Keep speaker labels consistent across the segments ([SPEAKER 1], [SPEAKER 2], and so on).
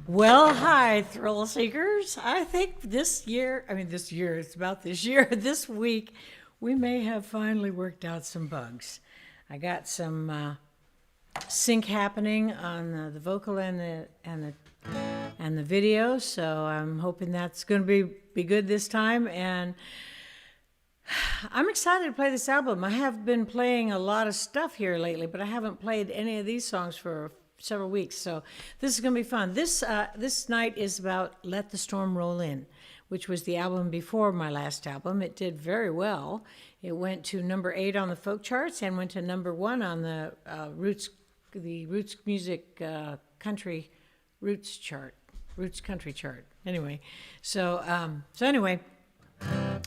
[SPEAKER 1] Well, hi, thrill seekers. I think it's about this year, this week, we may have finally worked out some bugs. I got some sync happening on the vocal and the video, so I'm hoping that's going to be good this time. And I'm excited to play this album. I have been playing a lot of stuff here lately, but I haven't played any of these songs for several weeks. So this is going to be fun. This night is about "Let the Storm Roll In," which was the album before my last album. It did very well. It went to number 8 on the folk charts and went to number 1 on the Roots Music Country Roots Chart, Roots Country Chart. Anyway, so anyway.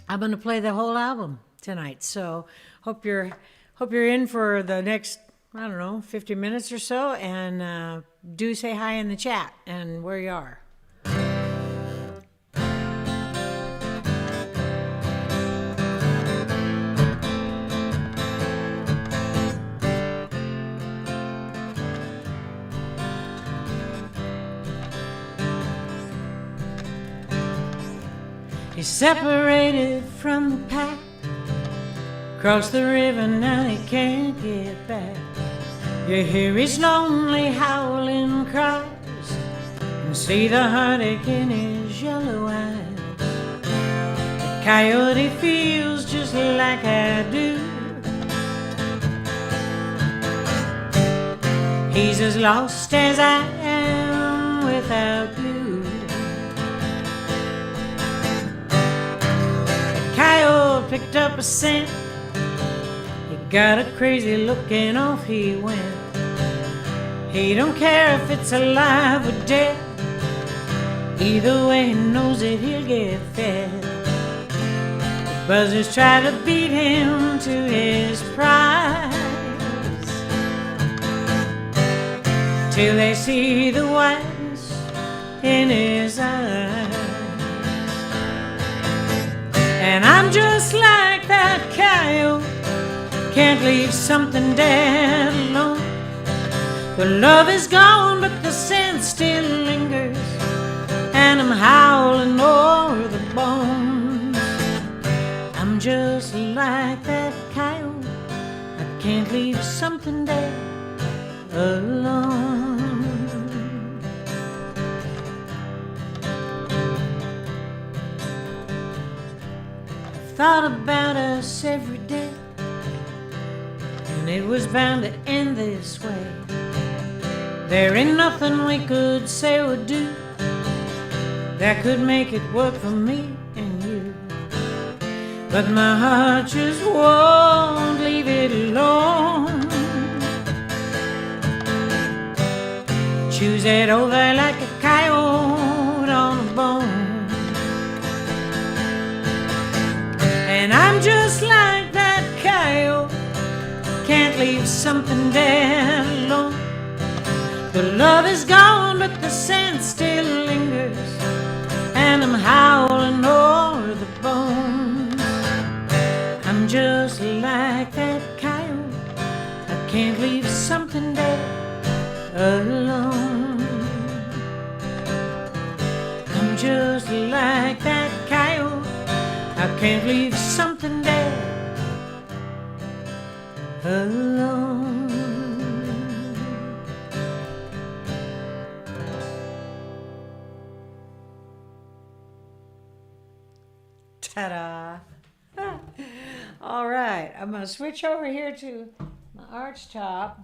[SPEAKER 1] I'm going to play the whole album tonight. So hope you're in for the next, I don't know, 50 minutes or so, and do say hi in the chat and where you are. He's separated from the pack, crossed the river, now he can't get back. You hear his lonely howling cries and see the heartache in his yellow eyes. The coyote feels just like I do. He's as lost as I am without you. Coyote picked up a scent, he got a crazy looking off he went. He don't care if it's alive or dead, either way he knows that he'll get fed. The buzzards try to beat him to his prize, till they see the whiteness in his eyes. And I'm just like that coyote, can't leave something dead alone. The love is gone, but the scent still lingers, and I'm howling o'er the bones. I'm just like that coyote, I can't leave something dead alone. Thought about us every day, and it was bound to end this way. There ain't nothing we could say or do that could make it work for me and you. But my heart just won't leave it alone. Chews it over like a coyote on a bone. And I'm just like that coyote, can't leave something dead alone. The love is gone, but the scent still lingers, and I'm howling o'er the bones. I'm just like that coyote, I can't leave something dead alone. I'm just like that coyote, I can't leave something dead alone. Ta-da! All right, I'm going to switch over here to my arch top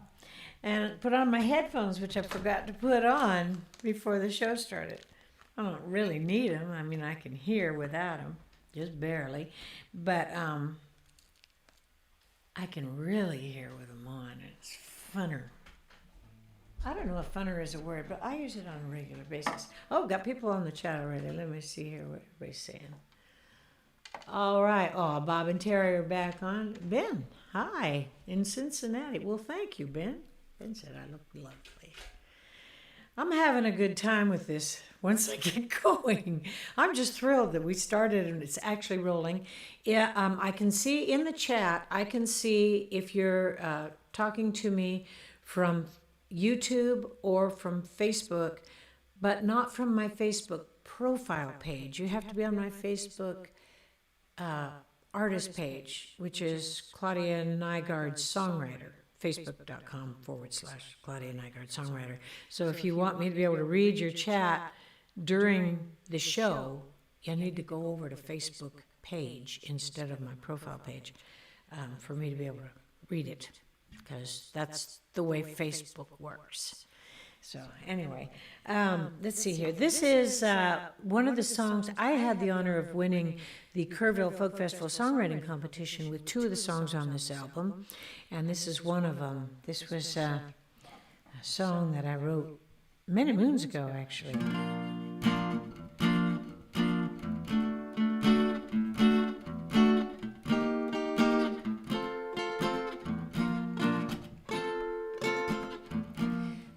[SPEAKER 1] and put on my headphones, which I forgot to put on before the show started. I don't really need them. I mean, I can hear without them. Just barely, but I can really hear with them on. It's funner. I don't know if funner is a word, but I use it on a regular basis. Oh, got people on the chat already. Let me see here what everybody's saying. All right. Oh, Bob and Terry are back on. Ben, hi, in Cincinnati. Well, thank you, Ben. Ben said I look lovely. I'm having a good time with this once I get going. I'm just thrilled that we started and it's actually rolling. Yeah, I can see in the chat, I can see if you're talking to me from YouTube or from Facebook, but not from my Facebook profile page. You have to be on my Facebook artist page, which is Claudia Nygaard Songwriter, facebook.com/Claudia Nygaard Songwriter. So if you want me to be able to read your chat during the show, you need to go over to Facebook page instead of my profile page for me to be able to read it, because that's the way Facebook works. So anyway, let's see here. This is one of the songs. I had the honor of winning the Kerrville Folk Festival Songwriting Competition with 2 of the songs on this album, and this is one of them. This was a song that I wrote many moons ago, actually.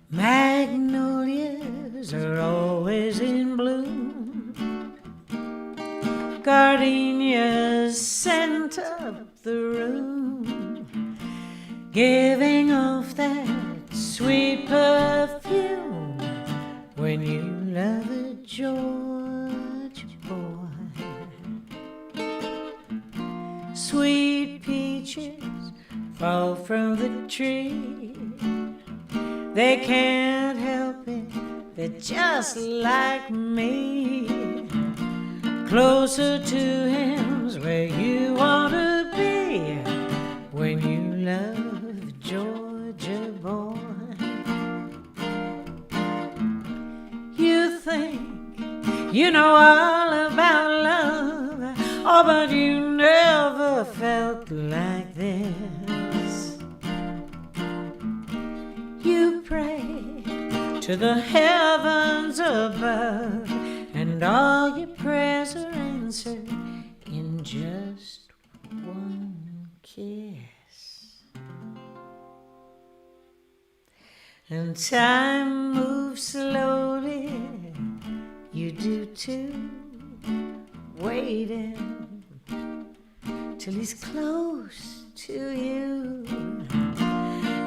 [SPEAKER 1] Magnolias are always in bloom. Gardenias scent up the room, giving off that sweet perfume when you love a Georgia boy. Sweet peaches fall from the tree. They can't help it, they're just like me. Closer to him's where you want to be when you love a Georgia boy. You think you know all about love, oh, but you never felt like this. You pray to the heavens above, and all your prayers are answered in just one kiss. And time moves slowly, you do too, waiting till he's close to you.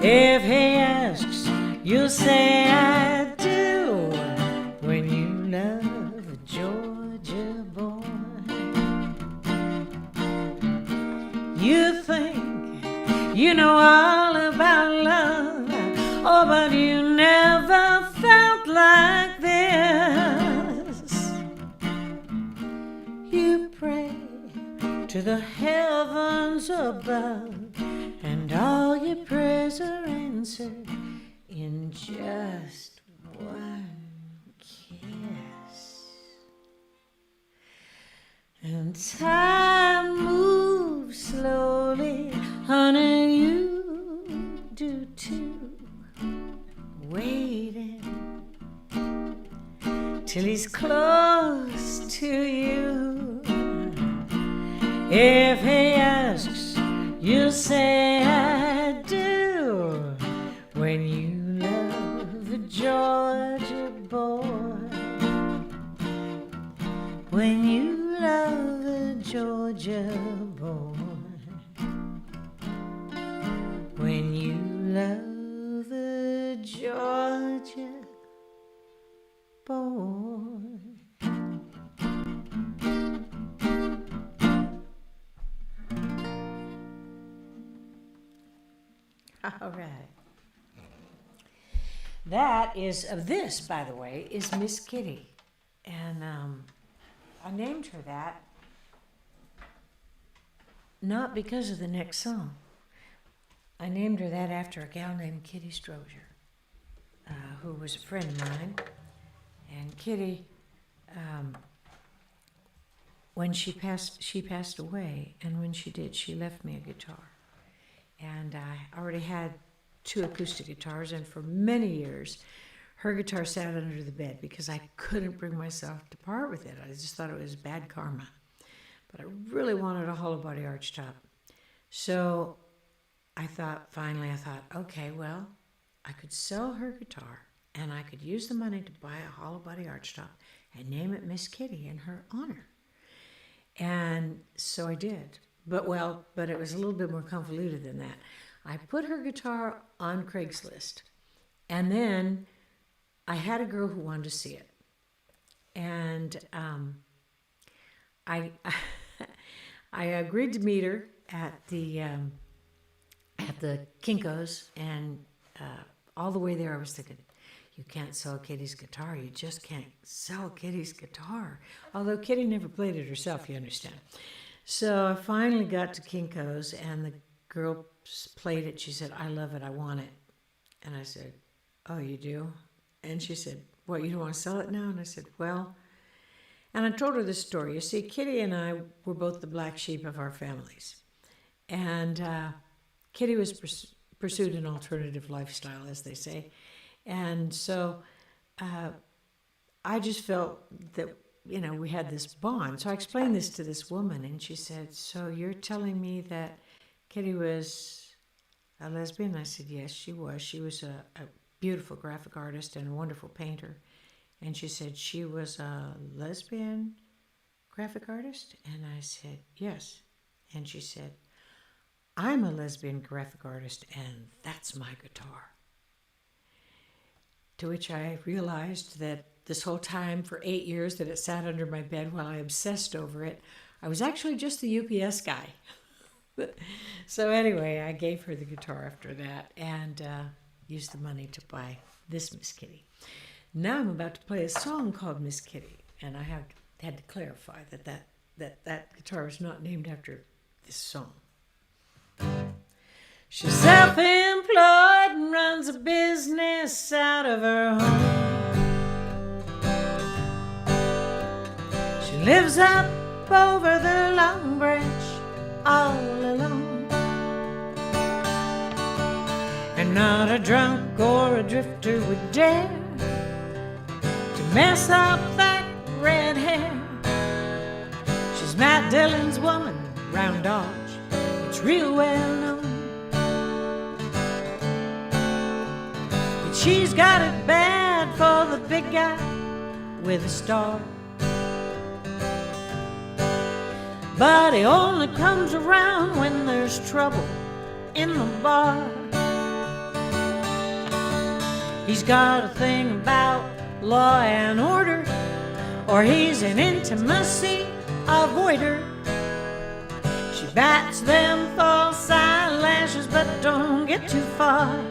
[SPEAKER 1] If he asks, you'll say I do when you love a Georgia boy. You think you know all about love, oh, but you never felt like this. You pray to the heavens above, and all your prayers are answered in just one kiss. And time moves slowly, honey, you do too, waiting till he's close to you. If he asks, you say I do when you love a Georgia boy. When you love a Georgia boy. When you love a Georgia boy. All right. That is, this, by the way, is Miss Kitty. And I named her that not because of the next song. I named her that after a gal named Kitty Strozier, who was a friend of mine. And Kitty, when she passed away, and when she did, she left me a guitar. And I already had 2 acoustic guitars, and for many years, her guitar sat under the bed because I couldn't bring myself to part with it. I just thought it was bad karma. But I really wanted a hollow body archtop. So finally I thought, okay, well, I could sell her guitar, and I could use the money to buy a hollow body archtop and name it Miss Kitty in her honor. And so I did. But it was a little bit more convoluted than that. I put her guitar on Craigslist, and then I had a girl who wanted to see it, and I I agreed to meet her at the Kinko's, and all the way there I was thinking, you can't sell Kitty's guitar. You just can't sell Kitty's guitar. Although Kitty never played it herself, you understand. So I finally got to Kinko's, and the girl played it. She said, I love it. I want it. And I said, oh, you do? And she said, what, you don't want to sell it now? And I said, well, and I told her this story. You see, Kitty and I were both the black sheep of our families. And Kitty was pursued an alternative lifestyle, as they say. And so I just felt that, you know, we had this bond. So I explained this to this woman, and she said, so you're telling me that Kitty was a lesbian? I said, yes, she was. She was a beautiful graphic artist and a wonderful painter. And she said, she was a lesbian graphic artist? And I said, yes. And she said, I'm a lesbian graphic artist, and that's my guitar. To which I realized that this whole time, for 8 years that it sat under my bed while I obsessed over it, I was actually just the UPS guy. So anyway, I gave her the guitar after that, and used the money to buy this Miss Kitty. Now I'm about to play a song called Miss Kitty, and I had to clarify that guitar was not named after this song. She's self-employed and runs a business out of her home. She lives up over the Long Branch all alone. And not a drunk or a drifter would dare to mess up that red hair. She's Matt Dillon's woman round Dodge. It's real well known. She's got it bad for the big guy with a star. But he only comes around when there's trouble in the bar. He's got a thing about law and order, or he's an intimacy avoider. She bats them false eyelashes, but don't get too far.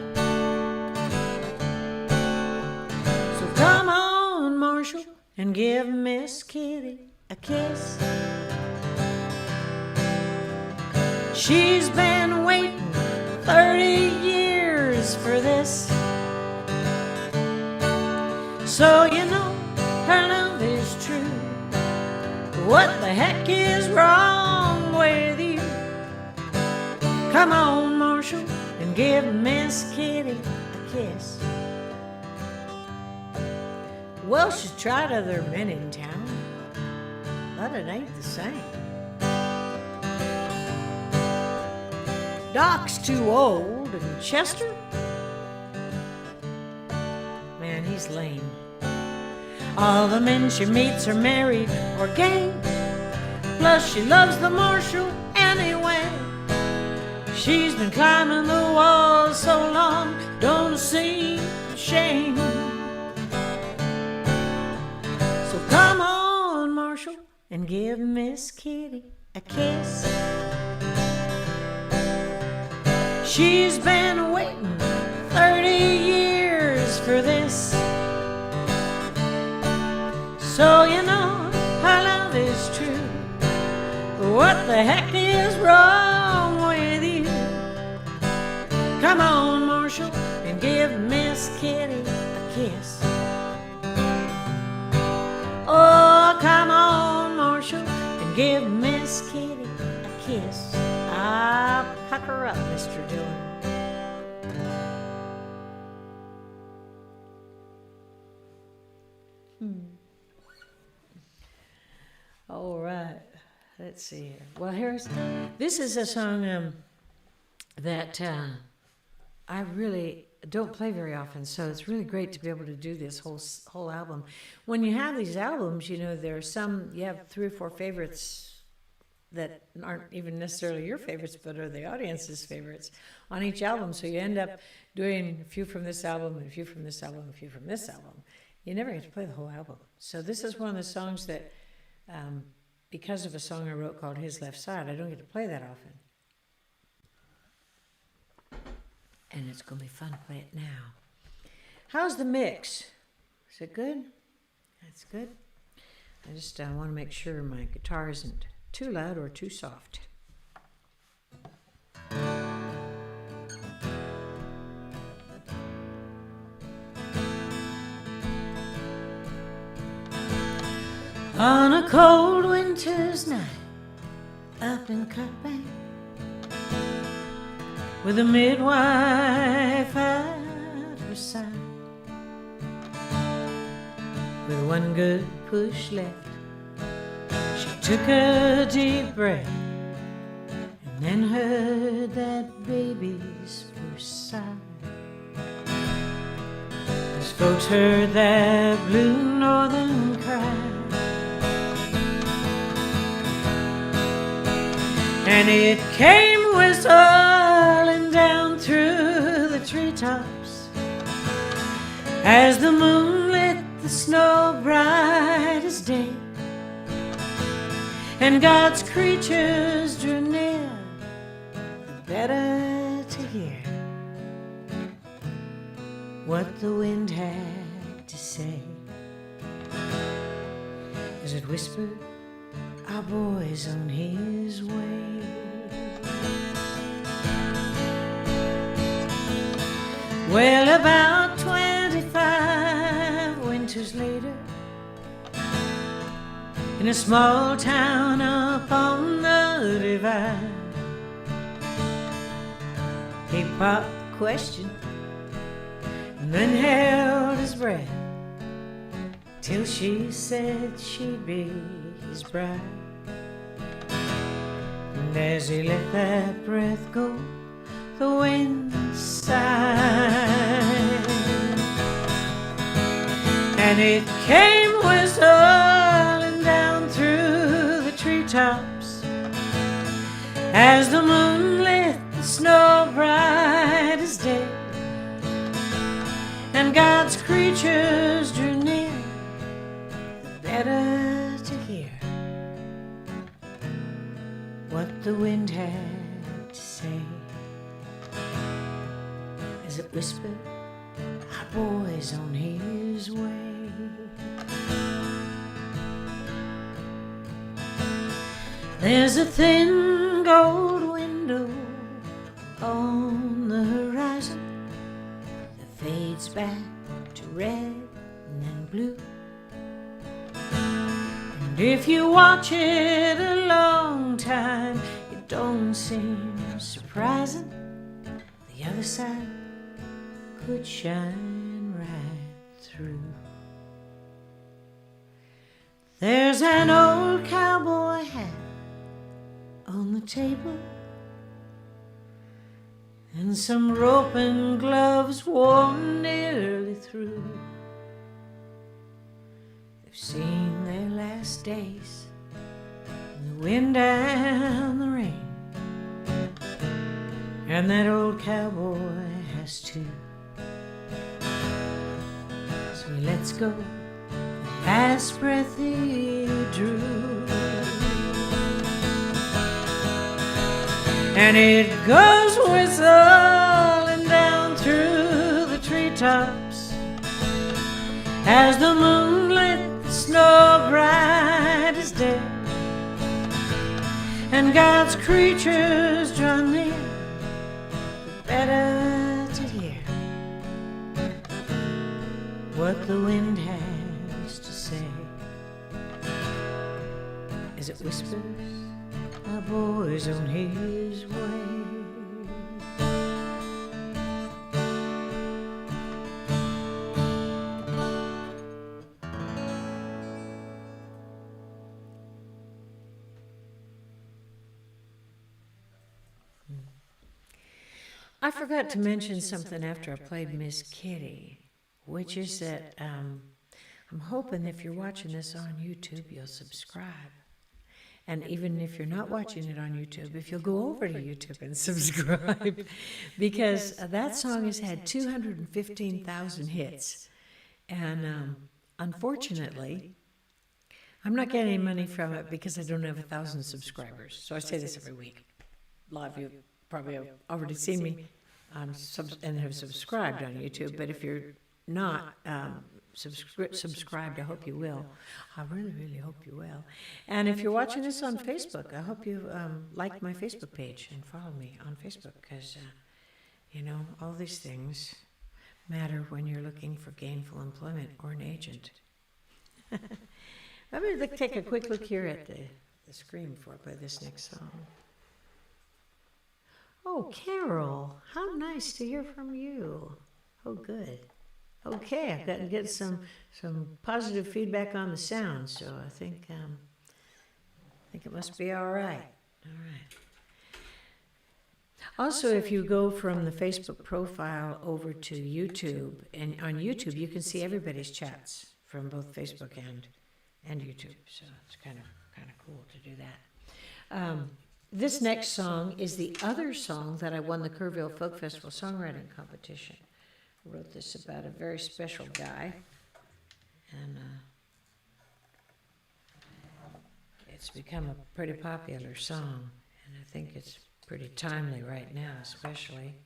[SPEAKER 1] Come on, Marshall, and give Miss Kitty a kiss. She's been waiting 30 years for this. So you know her love is true. What the heck is wrong with you? Come on, Marshall, and give Miss Kitty a kiss. Well, she's tried other men in town, but it ain't the same. Doc's too old, and Chester, man, he's lame. All the men she meets are married or gay. Plus she loves the Marshal anyway. She's been climbing the walls so long, don't see shame. So come on, Marshal, and give Miss Kitty a kiss. She's been waiting 30 years for this. So you know her love is true. What the heck is wrong with you? Come on, Marshal, and give Miss Kitty a kiss. Oh, come on, Marshal, and give Miss Kitty a kiss. Ah, pucker up, Mr. Dillon. All right, let's see here. Well, this is a song that I really don't play very often, so it's really great to be able to do this whole album. When you have these albums, you know, there are some, you have 3 or 4 favorites that aren't even necessarily your favorites, but are the audience's favorites on each album. So you end up doing a few from this album, and a few from this album, and a few from this album. You never get to play the whole album. So this is one of the songs that, because of a song I wrote called His Left Side, I don't get to play that often. And it's going to be fun to play it now. How's the mix? Is it good? That's good. I just want to make sure my guitar isn't too loud or too soft. On a cold winter's night, up in Cutbank, with a midwife at her side, with one good push left, she took a deep breath and then heard that baby's first sigh. As folks heard that blue northern cry, and it came whistling down through the treetops as the moon lit the snow bright as day, and God's creatures drew near, the better to hear what the wind had to say. As it whispered, our boy's on his way. Well, about 25 winters later, in a small town up on the divide, he popped the question and then held his breath till she said she'd be his bride. And as he let that breath go, the wind sighed, and it came whistling down through the treetops as the moon lit the snow bright as day, and God's creatures drew near, the better to hear what the wind had to say. As it whispered, our boy's on his way. There's a thin gold window on the horizon that fades back to red and then blue, and if you watch it a long time, it don't seem surprising the other side could shine right through. There's an old cowboy hat on the table, and some rope and gloves worn nearly through. They've seen their last days in the wind and the rain, and that old cowboy has too. So he lets go the last breath he drew, and it goes whistling down through the treetops as the moon lit the snow bright as day, and God's creatures draw near, the better to hear what the wind has to say. As it whispers, our boy's on his way. I forgot to mention something after I played Miss Kitty, which is that I'm hoping if you're watching this on YouTube, you'll subscribe. And even if you're not watching it on YouTube, if you'll go over to YouTube and subscribe, because that song has had 215,000 hits. And unfortunately, I'm not getting any money from it because I don't have 1,000 subscribers. So I say this every week. A lot of you probably have already seen me and have subscribed on YouTube, but if you're not subscribed, I hope you will. I really, really hope you will. And if you're watching this on Facebook, I hope you like my Facebook page and follow me on Facebook, because, you know, all these things matter when you're looking for gainful employment or an agent. Let me take a quick look here at the screen before I play this next song. Oh, Carol, how nice to hear from you. Oh, good. Okay, I've got to get some positive feedback on the sound, so I think it must be all right. All right. Also, if you go from the Facebook profile over to YouTube, and on YouTube you can see everybody's chats from both Facebook and YouTube, so it's kind of cool to do that. This next song is the other song that I won the Kerrville Folk Festival Songwriting competition. I wrote this about a very special guy, and it's become a pretty popular song, and I think it's pretty timely right now, especially.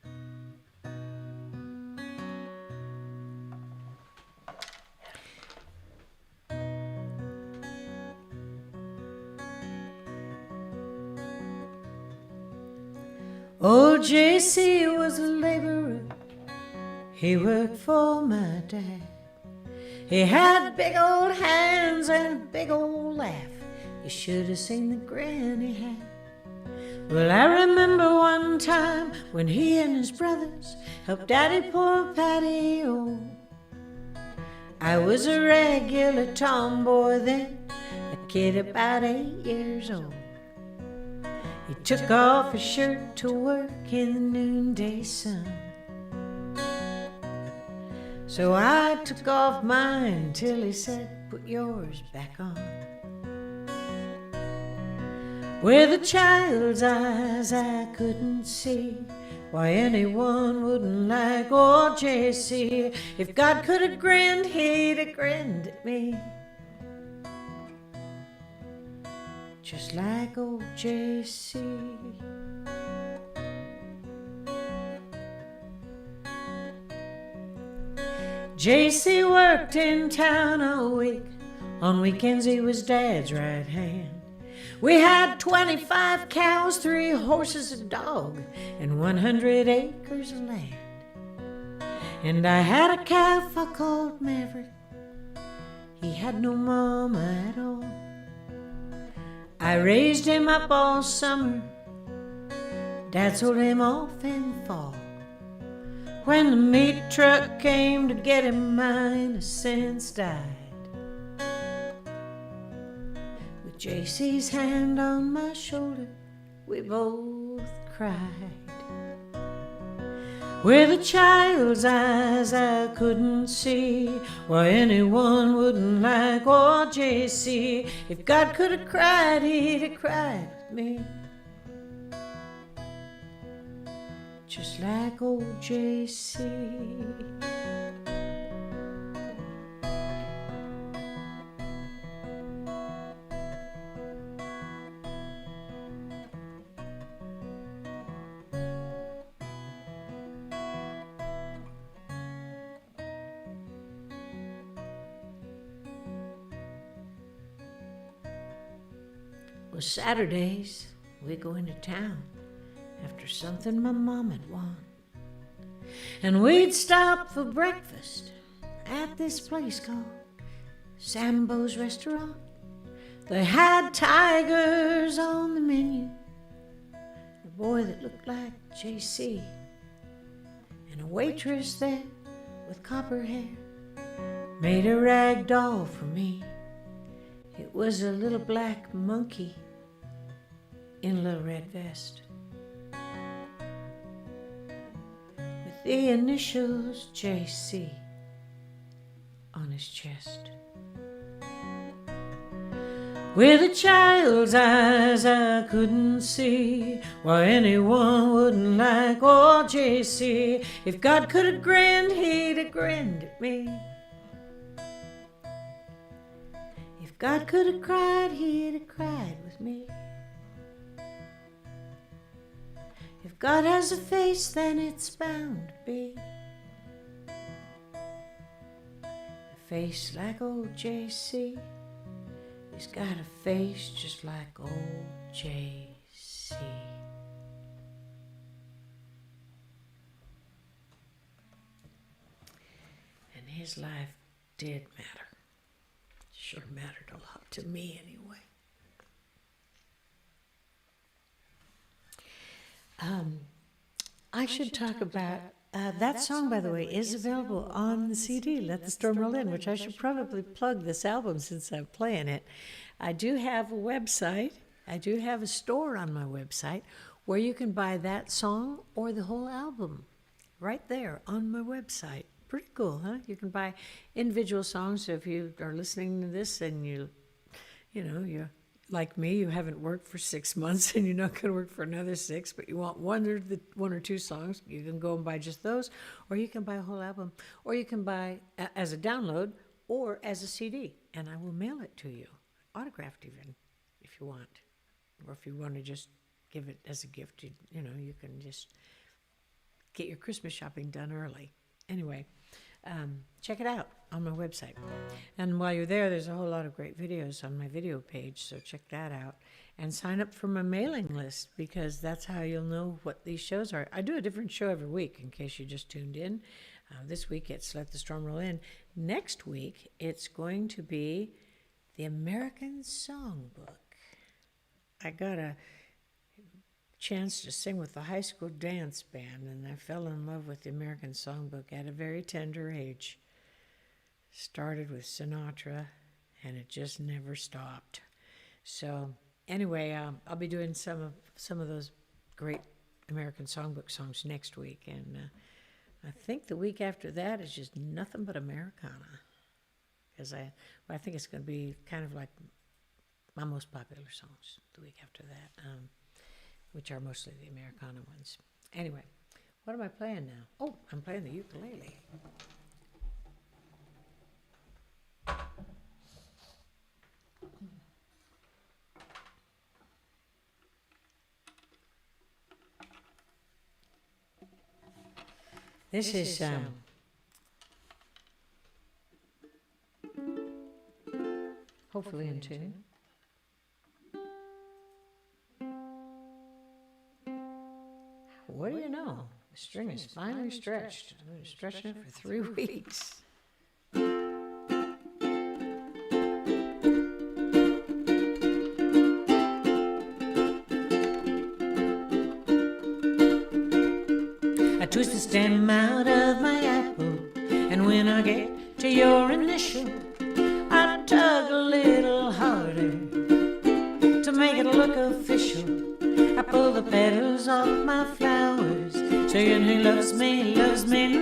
[SPEAKER 1] Old J.C. was a laborer. He worked for my dad. He had big old hands and a big old laugh. You should have seen the grin he had. Well, I remember one time when he and his brothers helped Daddy pour patio. I was a regular tomboy then, a kid about 8 years old. He took off his shirt to work in the noonday sun. So I took off mine till he said, put yours back on. With a child's eyes I couldn't see why anyone wouldn't like old J.C. If God could have grinned, he'd have grinned at me, just like old J.C. J.C. worked in town all week. On weekends he was Dad's right hand. We had 25 cows, 3 horses, a dog, and 100 acres of land. And I had a calf I called Maverick. He had no mama at all. I raised him up all summer. Dad sold him off in the fall. When the meat truck came to get him, my innocence died. With J.C.'s hand on my shoulder, we both cried. With a child's eyes I couldn't see why anyone wouldn't like old J.C. If God could have cried, he'd have cried with me, just like old J.C. Well, Saturdays we go into town after something my mom had won. And we'd stop for breakfast at this place called Sambo's Restaurant. They had tigers on the menu, a boy that looked like J.C., and a waitress there with copper hair made a rag doll for me. It was a little black monkey in a little red vest, with the initials J.C. on his chest. With a child's eyes I couldn't see why anyone wouldn't like old JC. If God could have grinned, he'd have grinned at me. If God could have cried, he'd have cried with me. If God has a face, then it's bound to be a face like old JC. He's got a face just like old JC. And his life did matter. Sure mattered a lot to me anyway. I should talk about that song, by the way, is available on the CD, Let the Storm Roll In, which I should probably plug this album since I'm playing it. I do have a website. I do have a store on my website where you can buy that song or the whole album right there on my website. Pretty cool, huh? You can buy individual songs. So if you are listening to this and you're like me, you haven't worked for 6 months and you're not going to work for another 6, but you want one or two songs, you can go and buy just those, or you can buy a whole album, or you can buy as a download or as a CD, and I will mail it to you, autographed even, if you want, or if you want to just give it as a gift, you can just get your Christmas shopping done early. Anyway, check it out on my website. And while you're there, there's a whole lot of great videos on my video page, so check that out. And sign up for my mailing list, because that's how you'll know what these shows are. I do a different show every week, in case you just tuned in. This week, it's Let the Storm Roll In. Next week, it's going to be the American Songbook. I got a chance to sing with the high school dance band, and I fell in love with the American Songbook at a very tender age. Started with Sinatra, and it just never stopped. So anyway, I'll be doing some of those great American Songbook songs next week, and I think the week after that is just nothing but Americana, because I think it's going to be kind of like my most popular songs the week after that. Which are mostly the Americana ones. Anyway, what am I playing now? Oh, I'm playing the ukulele. This is hopefully in tune. What do you know? The string is finely stretched. I've been stretching it for 3 weeks. I twist the stem out of my apple, and when I get to your initial, I tug a little harder to make it look official. I pull the petals off my flowers, saying he loves me,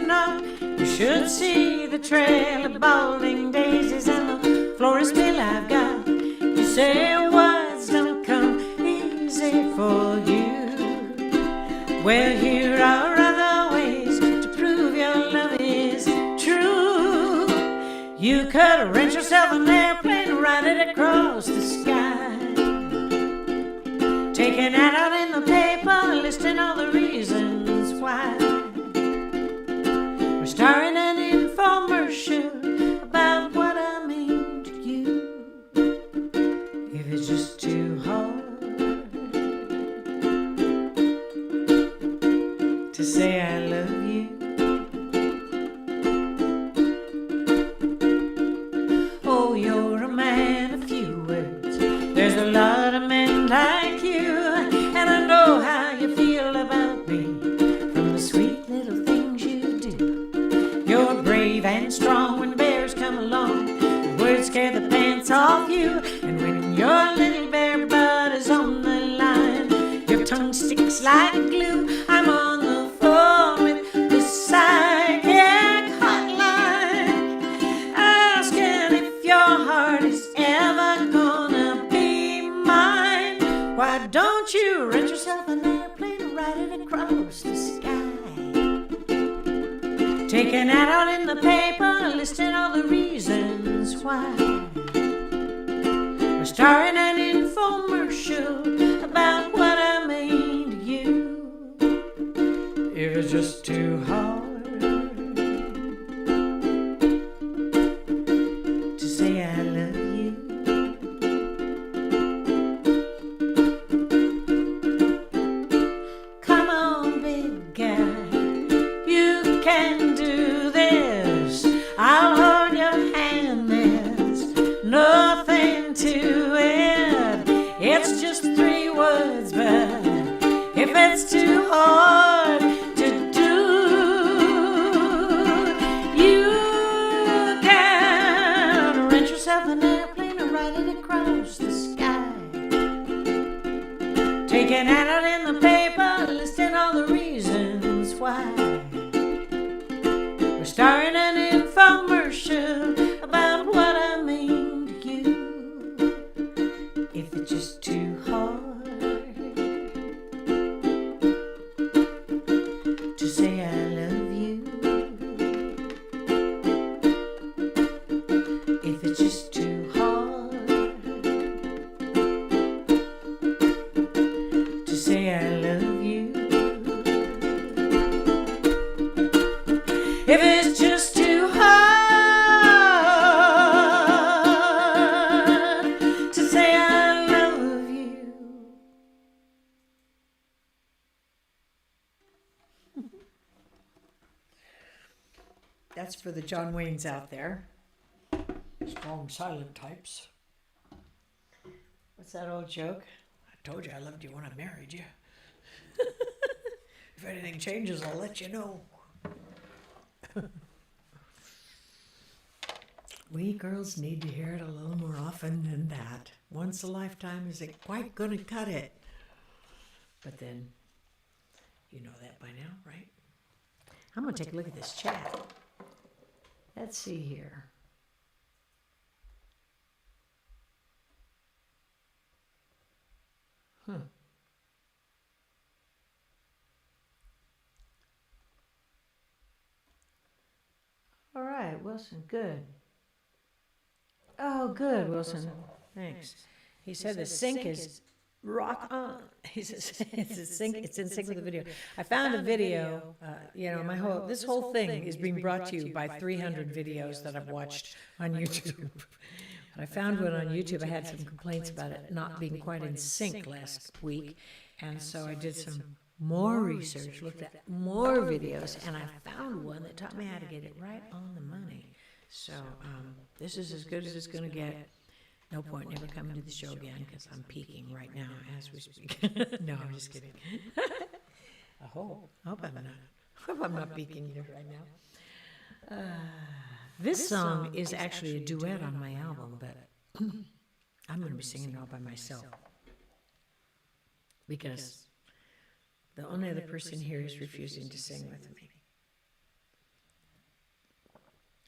[SPEAKER 1] no. You should see the trail of balding daisies and the florist bill I've got. You say words don't come easy for you. Well, here are other ways to prove your love is true. You could arrange yourself an airplane, ride it across the sky, taking that out in the paper, listing all the reasons why. We're starring an infomercial about what I mean to you. If it's just too hard to say I love you, oh, you're a man of few words. There's a lot of men like you, and I know how you feel about me from the sweet little things you do. You're brave and strong when bears come along. Words scare the pants off you, and when your little bear bud is on the line, your tongue sticks like glue. I'm on the phone with the psychic hotline, asking if your heart is ever gonna be don't you rent yourself an airplane and ride it across the sky. Take an ad out in the paper, listing all the reasons why. Or star in an infomercial about what I mean to you. If it's just too hard to say I love you. Come on, big guy, you can do this. I'll hold your hand, there's nothing to it. It's just 3 words, but if it's too hard to do, you can rent yourself an airplane and ride it across the sky. Take an ad out in the paper, listing all the reasons why. We're starring an infomercial about what I mean to you. If it's just too hard to say I love you. If it's just too hard to say I love you. If it's just too hard to say I love you. That's for the John Waynes out there. Strong silent types. What's that old joke? I told you I loved you when I married you. If anything changes, I'll let you know. We girls need to hear it a little more often than that. Once a lifetime isn't quite going to cut it. But then, you know that by now, right? I'm going to take a look at this chat. Let's see here. All right, Wilson, good. Oh, good, Wilson. Thanks. He said the sync is rock on. He says it's in sync with the video. I found a video. This whole thing is being brought to you by 300 videos that I've watched on YouTube. But I found one on YouTube. I had some complaints about it not being quite in sync last week, and so I did some more research, looked at more videos, and I found one that taught me how to get it right on the money. So this is as good as it's going to get. No point never coming to the show again because I'm peaking right now as we speak. No, I'm just kidding. I hope I'm not peaking either right now. This song is actually a duet on my album, but I'm going to be singing it all by myself because the only other person here is refusing to sing with me.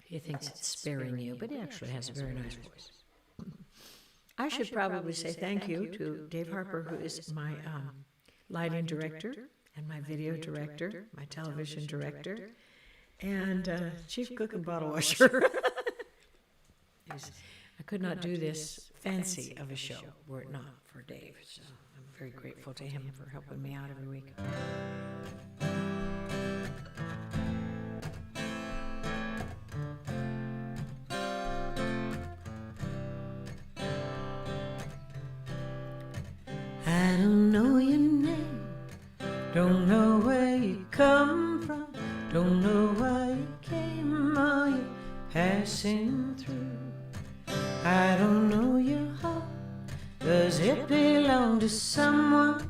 [SPEAKER 1] He thinks it's sparing you, but he actually has a very nice voice. I should probably say thank you to Dave Harper, who is my lighting director and my video director, my television director, and chief cook and bottle washer. I could not do this fancy of a show were it not for Dave, so I'm very grateful to him for helping me out every week. I don't know your name, don't know where you come from, don't know why you came or you're passing through. I don't know your heart, does it belong to someone?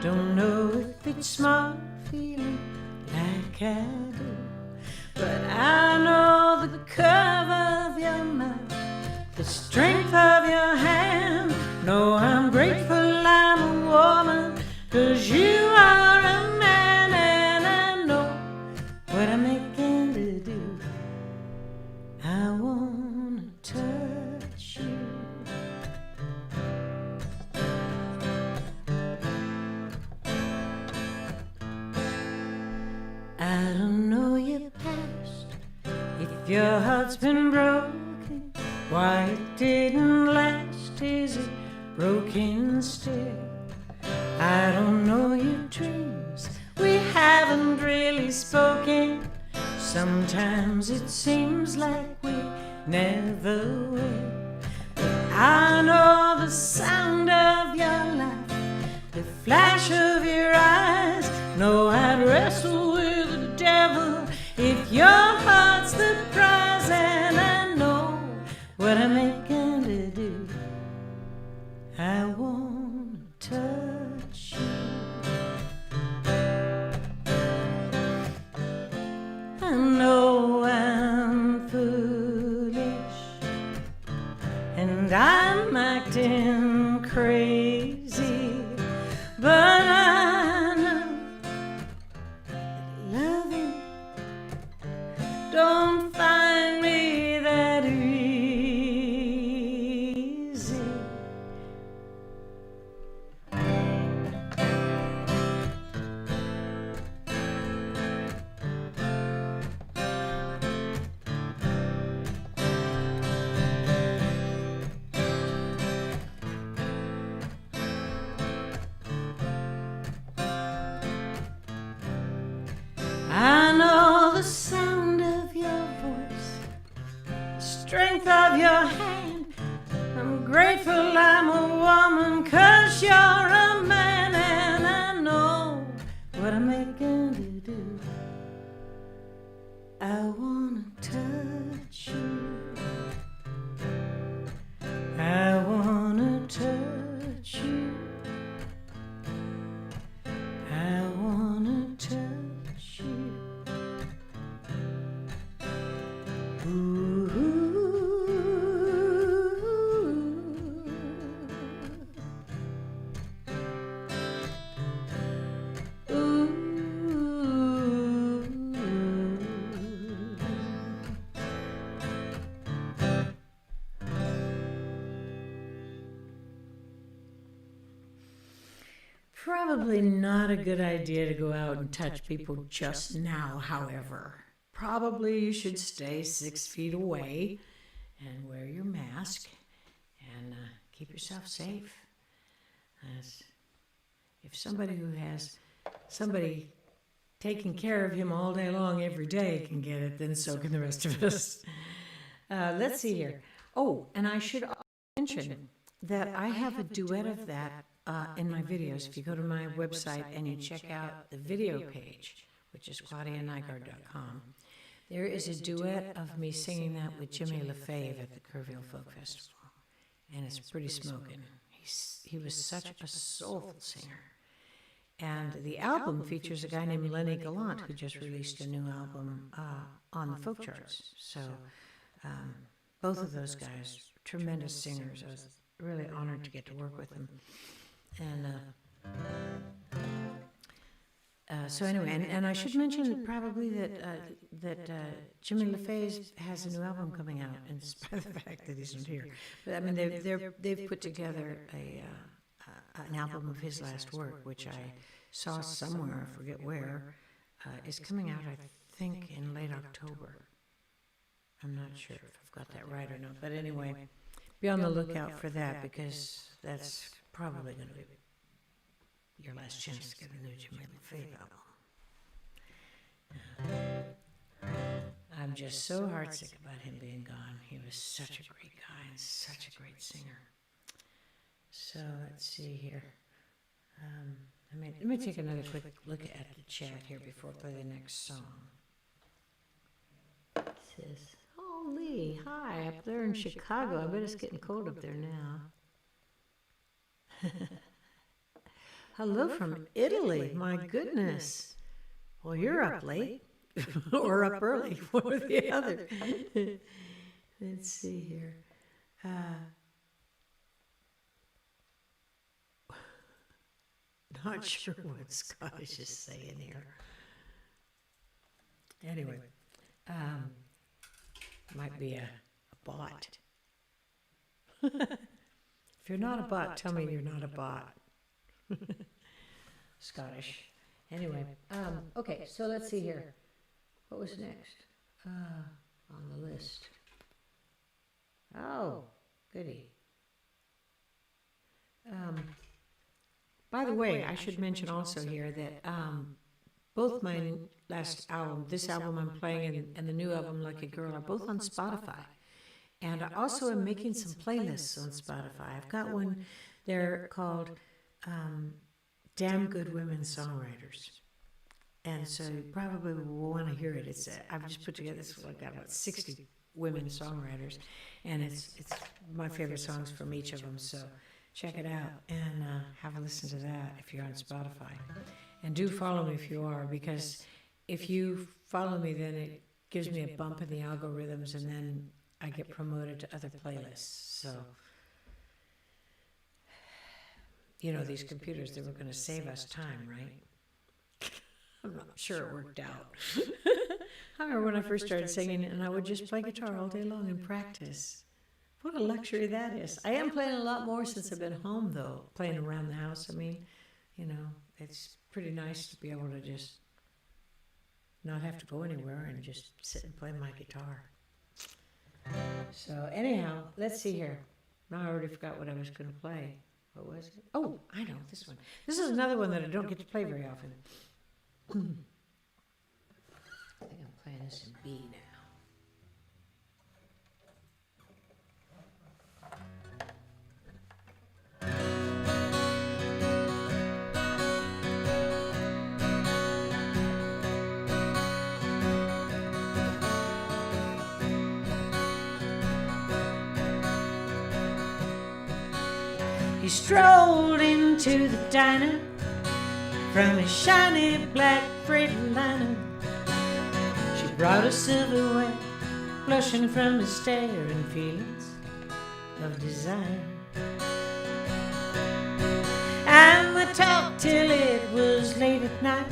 [SPEAKER 1] Don't know if it's smart feeling like I do. But I know the curve of your mouth, the strength of your hand. No, I'm grateful I'm a woman, 'cause you are a man, and I know what I'm making to do. I wanna touch you. your heart's been broken, why it didn't last, is it broken still? I don't know your dreams, we haven't really spoken. Sometimes it seems like we never will. But I know the sound of your laugh, the flash of your eyes. No, I'd wrestle with the devil if your heart's the prize. And I know what I'm making to do. I wanna touch you. I know I'm foolish and I'm acting crazy, but I know that loving don't find me that easy. I know the sound of your voice, the strength of your hand. I'm grateful I'm a woman, 'cause you're a man. And I know what I'm making to do. I wanna touch you. I wanna touch you. I wanna touch you. Ooh. Ooh. Probably not a good idea to go out and touch people just now, however. Probably you should stay 6 feet away and wear your mask and keep yourself safe. If somebody who has somebody taking care of him all day long every day can get it, then so can the rest of us. Let's see here. Oh, and I should mention that I have a duet of that in my videos. If you go to my website and you check out the video page, which is claudianygaard.com, there is a duet of me singing that with Jimmy LaFave at the Kerrville Folk Festival, and it's pretty smoking. He was such a soulful singer. And the album features a guy named Lenny Gallant, who just released a new album on the folk charts. So both of those guys, tremendous singers. I was really honored to get to work with them. And so anyway, and I should mention probably that Jimmy LaFave has a new album coming out, in spite of the fact that he's not here. But I mean, they've put together an album of his last work, which I saw somewhere, I forget where, is coming out, I think, in late October. I'm not sure if I've got that right or not, but anyway, be on the lookout for that, because that's probably going to be your last chance to get a new Jimmy LaFave album. I'm just so heartsick about him being gone. He was such a great guy and such a great singer. So let's see here. Let me take another quick look at the chat here before I play the next song. It says, "Oh, Lee, hi, up there in Chicago. I bet it's getting cold up there now." Hello from Italy. My goodness. Well, you're up late or up early, one or the other. Let's see here. Not sure what Scottish is saying here. Anyway, might be a bot. If you're not a bot, tell me you're not a bot. Scottish. Anyway, okay, so let's see here. What was next? on the list. Oh, goody. By the way, I should mention also here that both my last album, this album I'm playing and the new album, Like a Girl, are both on Spotify. And I also am making some playlists on Spotify. I've got one there called Damn Good Women Songwriters. And so you probably will want to hear it. It's I've just put together this. I've got about 60 women songwriters, and it's my favorite songs from each of them. So check it out and have a listen to that if you're on Spotify. And do follow me if you are, because if you follow me, then it gives me a bump in the algorithms, and then I get promoted to other playlists. So, you know, these computers, they were going to save us time, right? I'm not sure it worked out. I remember when I first started singing, and I would just play guitar all day long and practice. What a luxury that is. I am playing a lot more since I've been home, though, playing around the house. I mean, you know, it's pretty nice to be able to just not have to go anywhere and just sit and play my guitar. So anyhow, let's see here. Now I already forgot what I was going to play. What was it? Oh, I know, this one. This is another one that I don't get to play very often. I think I'm playing this in B now. He strolled into the diner from his shiny black Freightliner. She brought a silverware, blushing from his stare and feelings of desire. And they talked till it was late at night.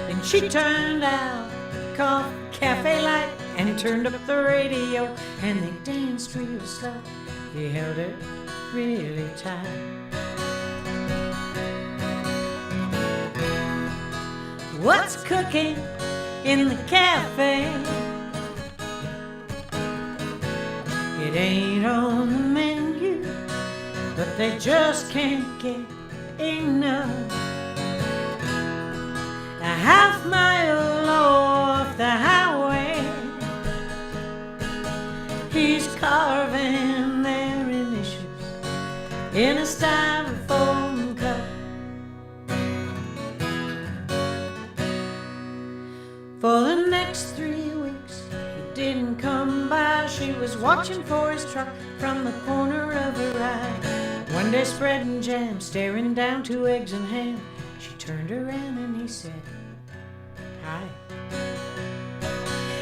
[SPEAKER 1] Then she turned out the cafe light, and he turned up the radio, and they danced real slow. He held her really tight. What's cooking in the cafe? It ain't on the menu, but they just can't get enough. A half mile off the highway, he's carving their initials in a styrofoam cup. For the next 3 weeks, he didn't come by. She was watching for his truck from the corner of her eye. One day spreading jam, staring down 2 eggs and ham, she turned around and he said, hi.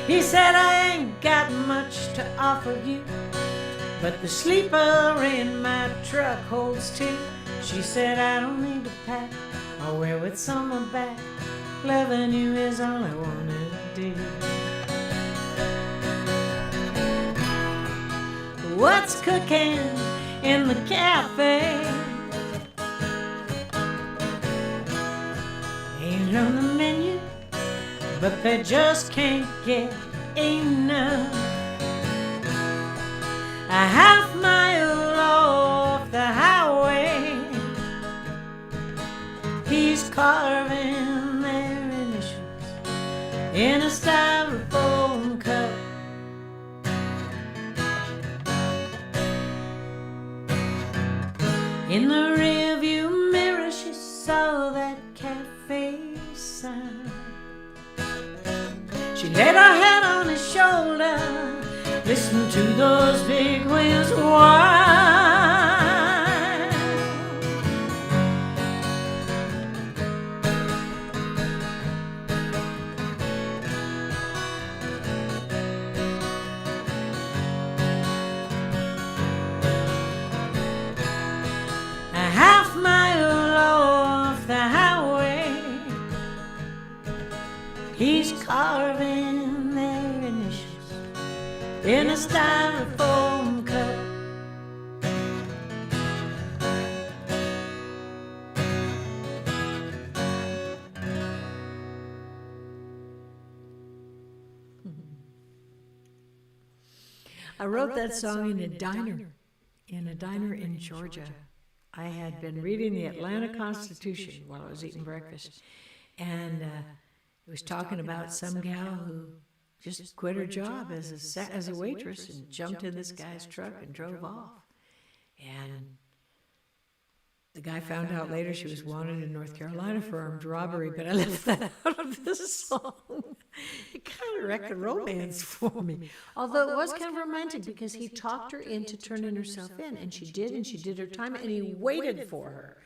[SPEAKER 1] He said, I ain't got much to offer you, but the sleeper in my truck holds 2. She said, I don't need to pack, I'll wear what's on my back. Loving you is all I wanna do. What's cooking in the cafe? Ain't on the menu, but they just can't get enough. A half mile off the highway, he's carving their initials in a styrofoam cup. In the rearview mirror, she saw that cafe sign. She laid her head on his shoulder, listened to those big wheels whine. A half mile off the highway, he's carving their initials in a styrofoam cup. I wrote that song in a diner in Georgia. I had been reading the Atlanta Constitution while I was eating breakfast, and it was talking about some gal who just quit her job as a waitress and jumped in this guy's truck and drove off. And the guy found out later she was wanted in North Carolina for armed robbery, but I left that out of this song. It kind of wrecked the romance for me.
[SPEAKER 2] Although it was kind of romantic because he talked her into turning herself in, and she did her time, and he waited for her.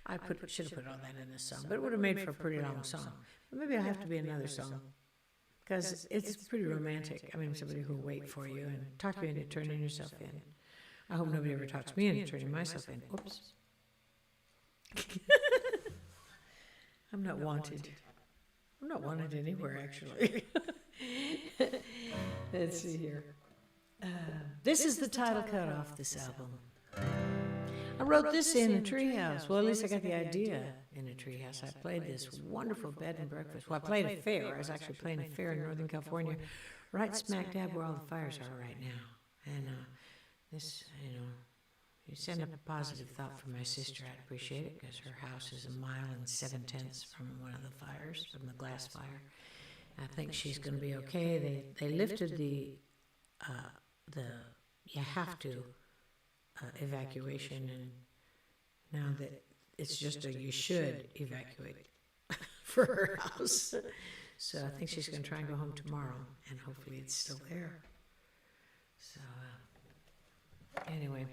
[SPEAKER 1] I should have put all that in this song, but it would have made for a pretty long song. But maybe it'll have to be another song, because it's pretty romantic. I mean, somebody who will wait for you and talk you into turning yourself in. I hope nobody ever talks me into turning myself in. Oops. I'm not wanted. I'm not wanted anywhere, actually. Let's see here.
[SPEAKER 2] This is the title cut off this album.
[SPEAKER 1] I wrote this in a treehouse. Well, at least I got the idea in a treehouse. I played this wonderful bed and breakfast. Well, I played a fair. I was actually playing a fair in Northern California, right smack dab where all the fires are right now. And this, you send up a positive thought for my sister. I'd appreciate it, because her house is 1 mile and 7/10 from one of the fires, from the glass fire. I think she's going to be okay. They lifted the you have to evacuation, and now that it's just a you should evacuate for her house. So I think she's going to try and go home tomorrow, and hopefully it's still there. So anyway,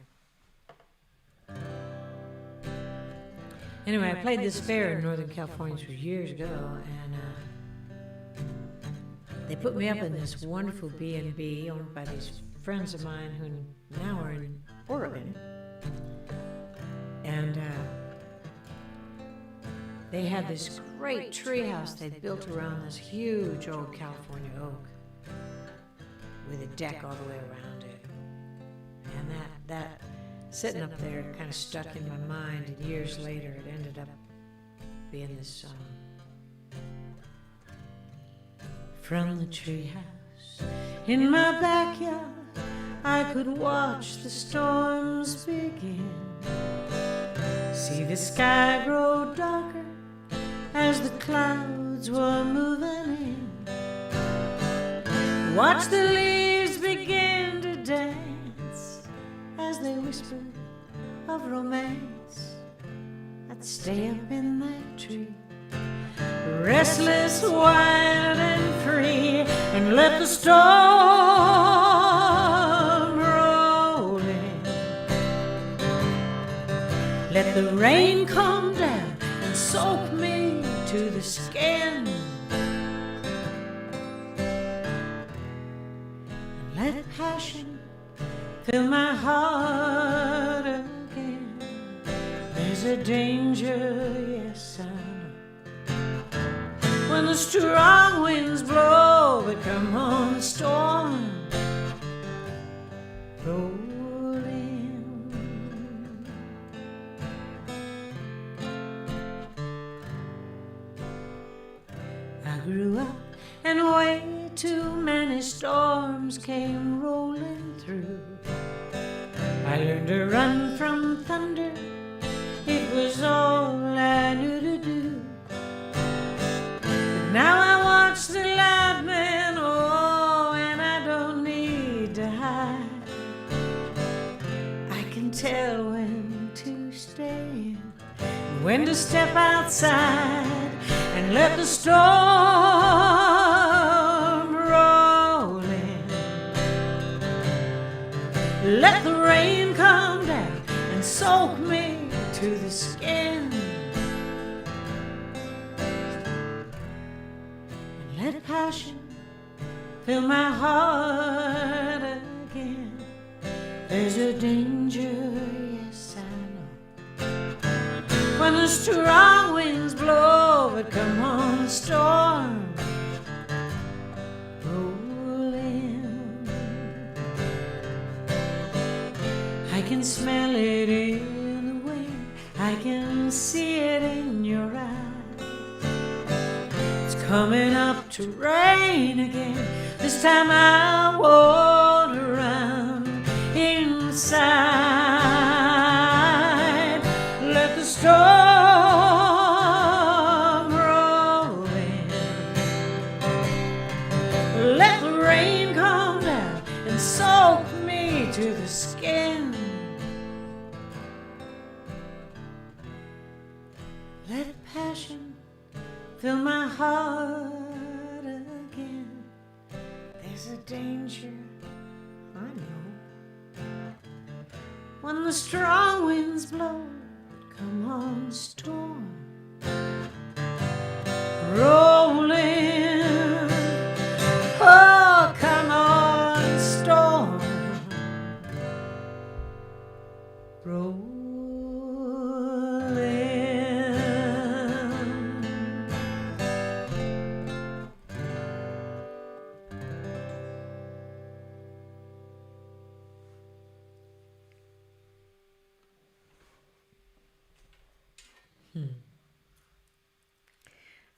[SPEAKER 1] I played this fair in Northern California years ago, and they put me up in this wonderful B&B owned by these friends of mine who now are in Oregon. And they had this great tree house they'd built around this huge old California oak with a deck all the way around it. And that sitting up there kind of stuck in my mind, and years later it ended up being this song. From the treehouse in my backyard, I could watch the storms begin, see the sky grow darker as the clouds were moving in, watch the leaves begin to dance as they whispered of romance. I'd stay up in that tree, restless, wild and free, and let the storm roll in. Let the rain come down and soak me to the skin, and let passion fill my heart again. There's a danger, yes, I know, when the strong winds blow, but come on, the storm roll in. I grew up, and way too many storms came rolling through. I learned to run from thunder, it was all I knew to do. But now I watch the loud men, oh, and I don't need to hide. I can tell when to stay in, when to step outside, and let the storm roll in. Let the rain come down and soak me to the skin, and let passion fill my heart again. There's a danger, yes, I know, when the strong winds blow, but come on, the storm roll in. I can smell it in the wind, I can see it in your eyes. It's coming up to rain again, this time I won't run. to the skin. Let passion fill my heart again. There's a danger, I know, when the strong winds blow. Come on, storm, rolling. Oh, come on, storm, rolling.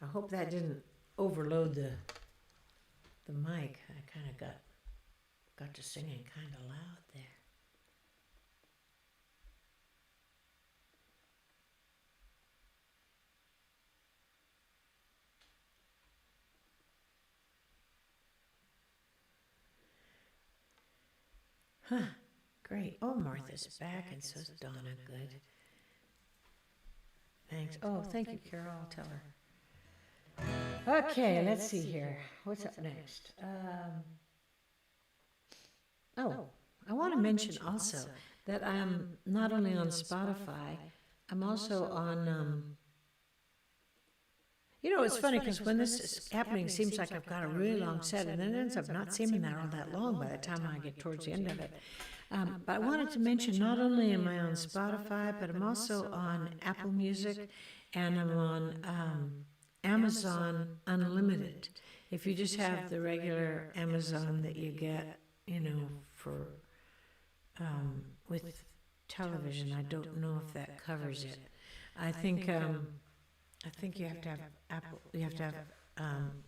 [SPEAKER 1] I hope that didn't overload the mic. I kind of got to singing kind of loud there. Huh, great. Oh, Martha's back, and so's Donna. Good. Thanks. Oh, thank you, Carol. I'll tell her. Okay, let's see here. What's up next? I want to mention also that I'm not only on Spotify, I'm also on, it's funny because when this is happening, it seems like I've got a really long set, and then it ends up not seeming that all that long by the time I get towards the end of it. But I wanted to mention not only am I on Spotify, but I'm also on Apple Music, and I'm on Amazon Unlimited. If you just have the regular Amazon that you get, for with television, I don't know if that covers it. I think you have to have Apple. You have to have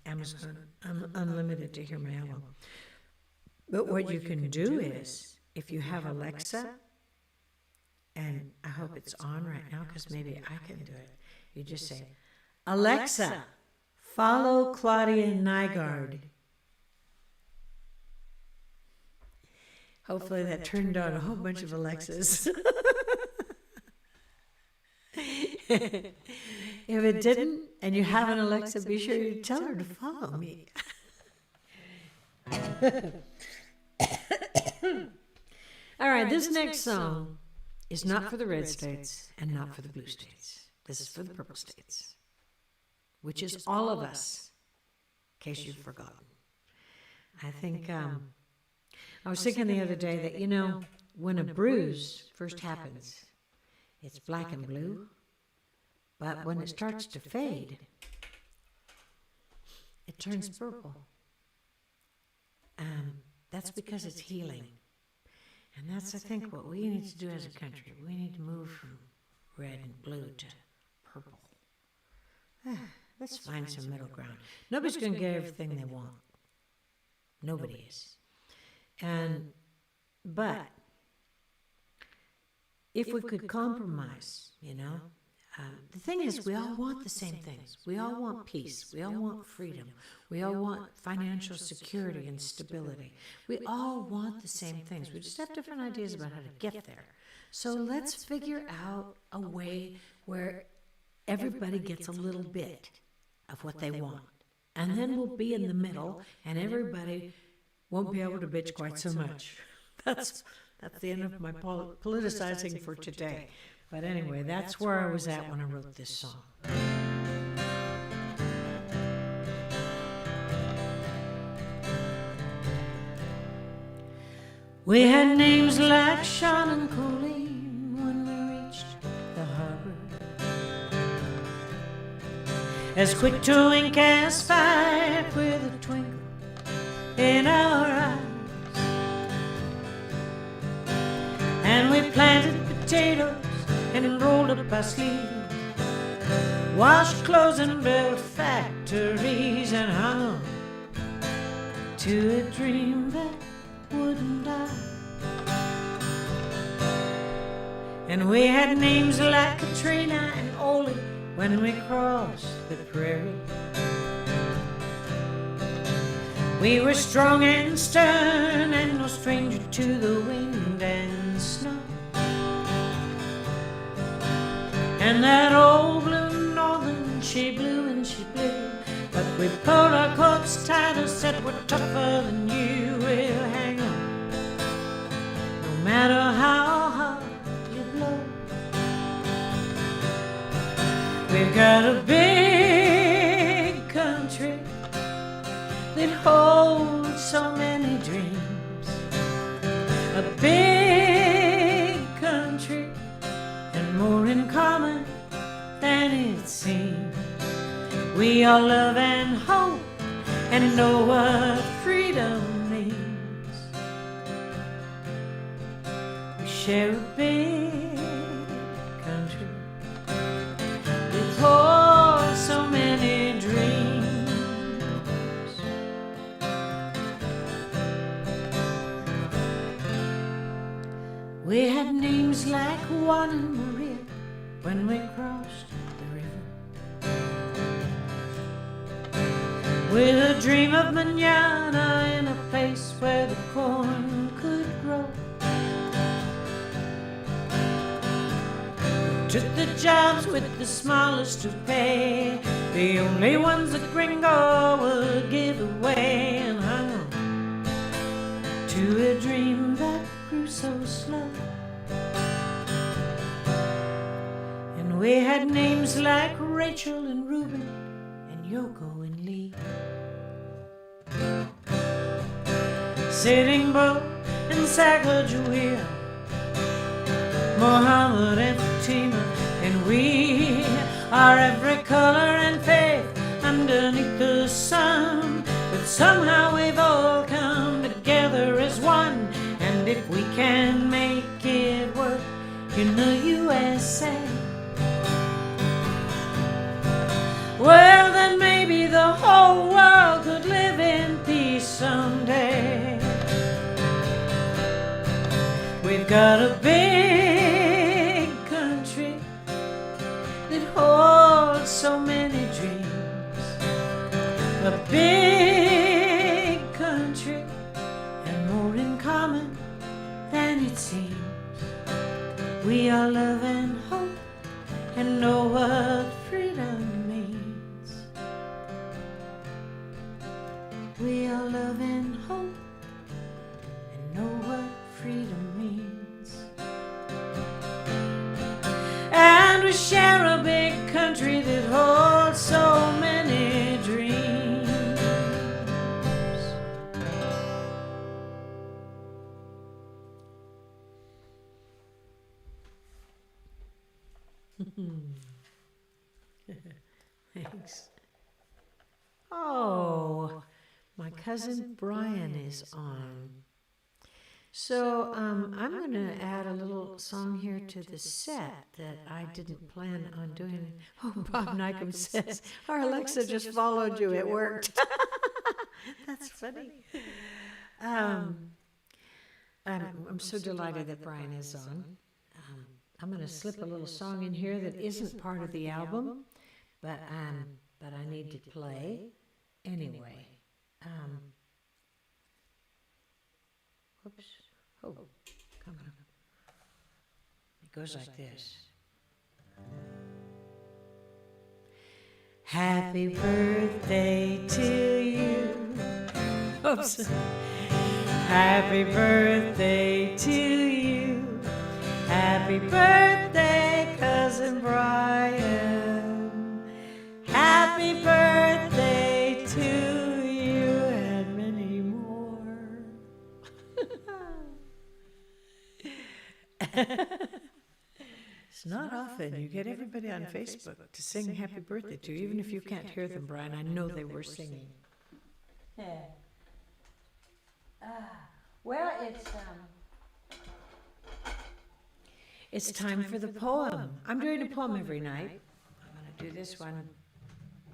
[SPEAKER 1] Amazon Unlimited to hear my album. But what you can do is, if you have Alexa, and I hope it's on right now because maybe I can do it. You just say, Alexa, follow Claudia Nygaard. Hopefully that turned on a whole bunch of Alexas. If it didn't, and you have an Alexa, be sure you tell her to follow me. All right, this next song is not for the red states and not for the blue states. This is for the purple states, which is all of us, in case you've forgotten. I think, I was thinking the other day that, when a bruise first happens, it's black and blue, but when it starts to fade, it turns purple. That's because it's healing. And that's, I think, what we need to do as a country. We need to move from red and blue to purple. Let's find some middle ground. Nobody's going to get everything they want. Nobody is. But if we could compromise, the thing is, we all want the same things. We all want peace. We all want freedom. We all want financial security and stability. We all want the same things. We just have different ideas about how to get there. So let's figure out a way where everybody gets a little bit of what they want. And then we'll be in the middle, and everybody won't be able to bitch quite so much. That's the end of my politicizing for today. But anyway, that's where I was at when I wrote this song. We had names like Sean and Colleen when we reached the harbor, as quick to wink as fight with a twinkle in our eyes. And we planted potatoes and rolled up our sleeves, washed clothes and built factories, and hung on to a dream that wouldn't die. And we had names like Katrina and Ole when we crossed the prairie. We were strong and stern and no stranger to the wind We pulled our coats tighter, said we're tougher than you. We'll hang on, no matter how hard you blow. We've got a big country that holds so many dreams. A big country and more in common than it seems. We all love and hope and know what freedom means. We share a big country with oh so many dreams. We had names like Juan and Maria when we crossed the river, with a dream of mañana in a place where the corn could grow. Took the jobs with the smallest of pay, the only ones that gringo would give away, and hung on to a dream that grew so slow. And we had names like Rachel and Reuben and Yoko and Lee, Sitting Bull and Sacagawea, Muhammad and Fatima, and we are every color and faith underneath the sun. But somehow we've all come together as one, and if we can make it work in the USA, well, then maybe the whole world could live in peace someday. We've got a big country that holds so many dreams. A big country and more in common than it seems. We all love and hope and know what freedom means. We all love and hope and know what freedom means. And we share a big country that holds so many dreams. Thanks. Oh, my cousin Brian is on. So I'm going to add a little song here to the set that I didn't plan on doing. Oh, Bob Nycom says, our Alexa just followed you. It worked. That's funny. I'm so delighted that Brian is on. I'm going to slip a little song in here that isn't part of the album, but I need to play anyway. Whoops. Oh, come on. It goes like this. Happy birthday to you. Oops. Happy birthday to you. Happy birthday, Cousin Brian. Happy birthday to you and many more. It's not often you get everybody on Facebook to sing happy birthday to you, even if you can't hear them, Brian. I know they were singing. Yeah. Well, it's time for the poem. I'm doing a poem every night. I'm going to do this one.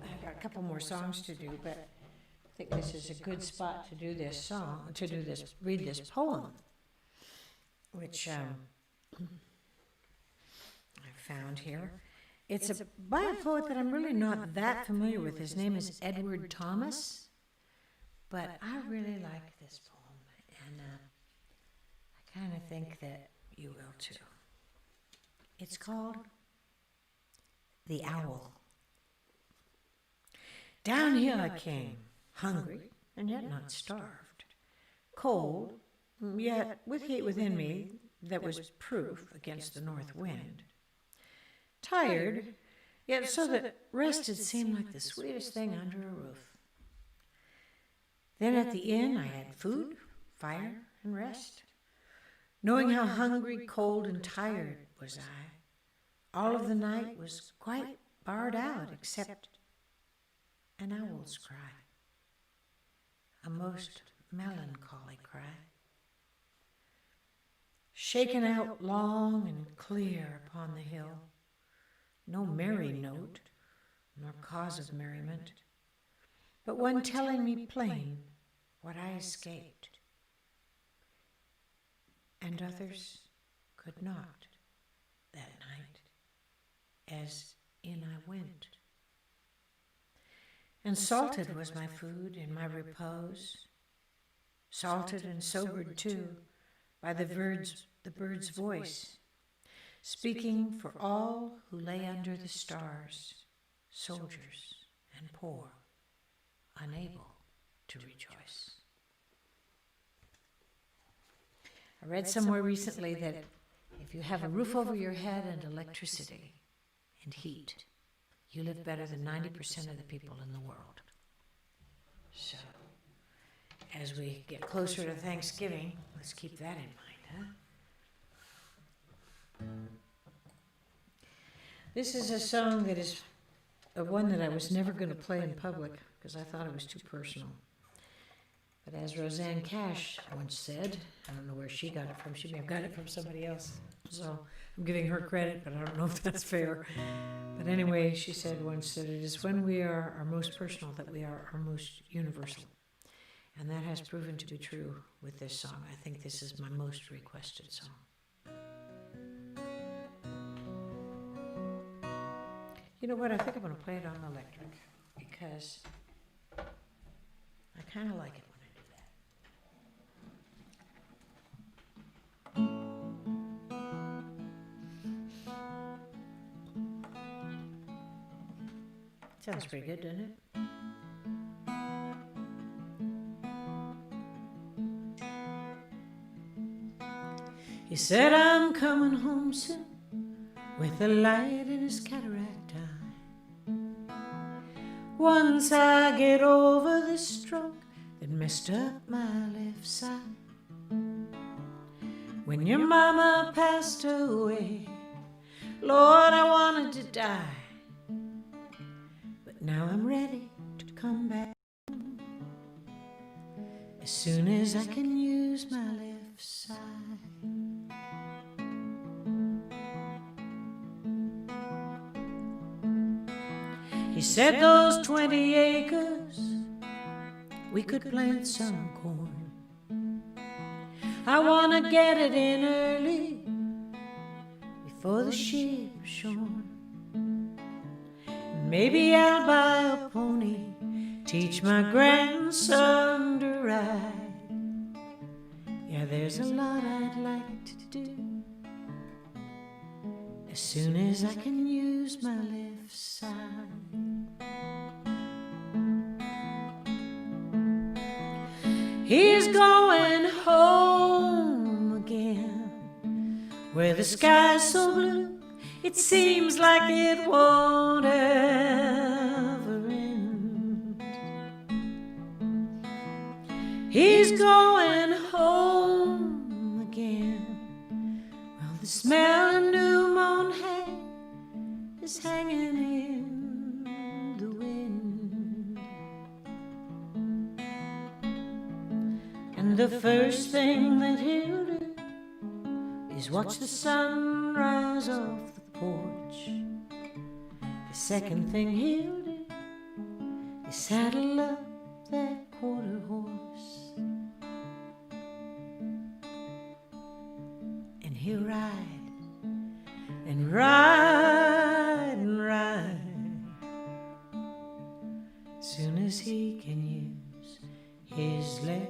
[SPEAKER 1] I've got a couple more songs to do, but I think this is a good spot to do this song, read this poem, which I found here. It's by a poet that I'm really not that familiar with. His name is Edward Thomas, but I really like this poem, and I kind of think that you will too. It's called The Owl. Down here I came, hungry and yet not starved, cold, yet with heat within me that was proof against the north wind, tired, yet so that rest had seemed like the sweetest thing under a roof. Then at the inn I had food, fire, and rest, knowing how hungry, cold, and tired was I. All of the night was quite barred out except an owl's cry, a most melancholy cry, shaken out long and clear upon the hill, no merry note, nor cause of merriment, but one telling me plain what I escaped, and others could not that night, as in I went. And salted was my food in my repose, salted and sobered too by the bird's voice, speaking for all who lay under the stars, soldiers and poor, unable to rejoice. I read somewhere recently that if you have a roof over your head and electricity and heat, you live better than 90% of the people in the world. So, as we get closer to Thanksgiving, let's keep that in mind, huh? This is a song that is one that I was never going to play in public because I thought it was too personal. But as Roseanne Cash once said, I don't know where she got it from. She may have got it from somebody else. So I'm giving her credit, but I don't know if that's fair. But anyway, she said once that it is when we are our most personal that we are our most universal. And that has proven to be true with this song. I think this is my most requested song. You know what? I think I'm going to play it on electric because I kind of like it when I do that. Sounds pretty good, doesn't it? He said, I'm coming home soon with a light in his cataract eye. Once I get over the stroke that messed up my left side. When your mama passed away, Lord, I wanted to die. But now I'm ready to come back as soon as I can use my left side. He said those 20 acres, we could plant some corn. I want to get it in early before the sheep are shorn. Maybe I'll buy a pony, teach my grandson to ride. Yeah, there's a lot I'd like to do as soon as I can use my left side. He's going home again, where the sky's so blue, it seems like it won't ever end. He's going home again, well, the smell of new mown hay is hanging in the wind. And the first thing that he'll do is watch the sun rise off the porch. The second thing he'll do is saddle up that quarter horse, and he'll ride and ride and ride soon as he can use his left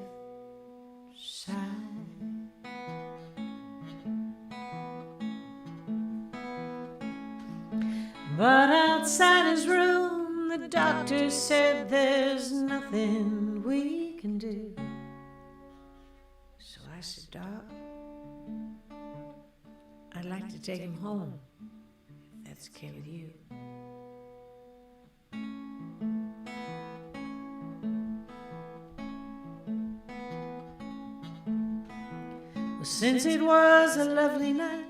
[SPEAKER 1] side. But outside his room, the
[SPEAKER 2] doctor said there's nothing we can do. So I said, Doc, I'd like to take him home, if that's okay with you. Well, since it was a lovely night,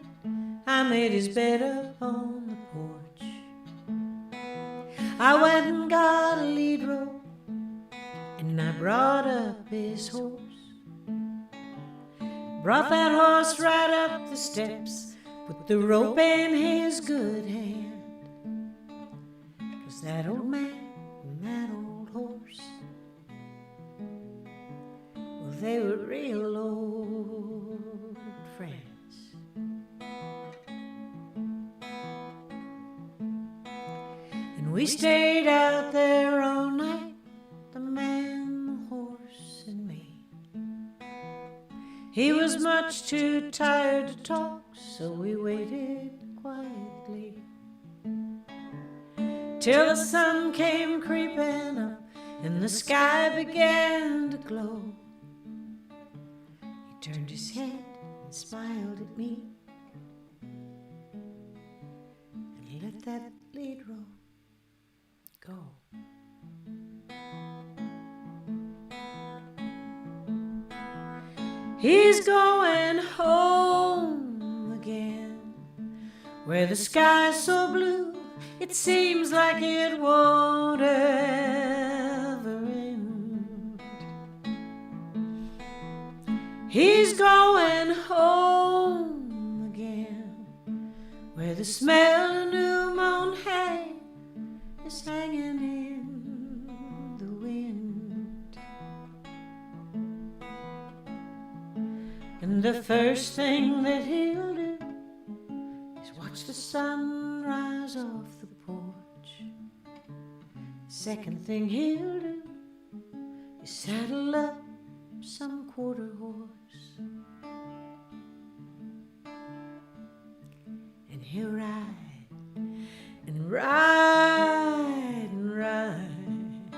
[SPEAKER 2] I made his bed up on the porch. I went and got a lead rope, and I brought up his horse. Brought that horse right up the steps, put the rope in his good hand. 'Cause that old man and that old horse, well, they were real old friends. And we stayed out there all night, the man, the horse, and me. He was much too tired to talk, so we waited quietly till the sun came creeping up and the sky began to glow. He turned his head and smiled at me and let that lead rope go. He's going home again, where the sky's so blue, it seems like it won't ever end. He's going home again, where the smell of new mown hay is hanging in the wind. And the first thing that he'll do is watch the sun rise off the porch. Second thing he'll do is saddle up some quarter horse, and he'll ride and ride and ride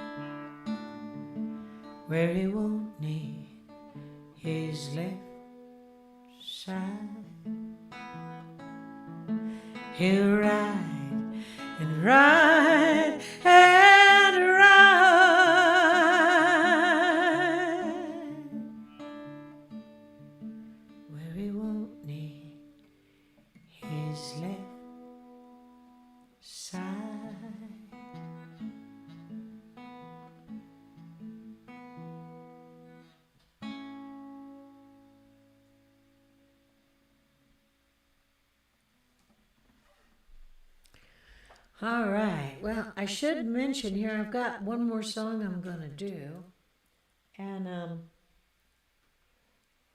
[SPEAKER 2] where he won't need his left side. He'll ride and ride and ride where he won't need his left side. All right. Well, I should mention here, I've got one more song I'm going to do. And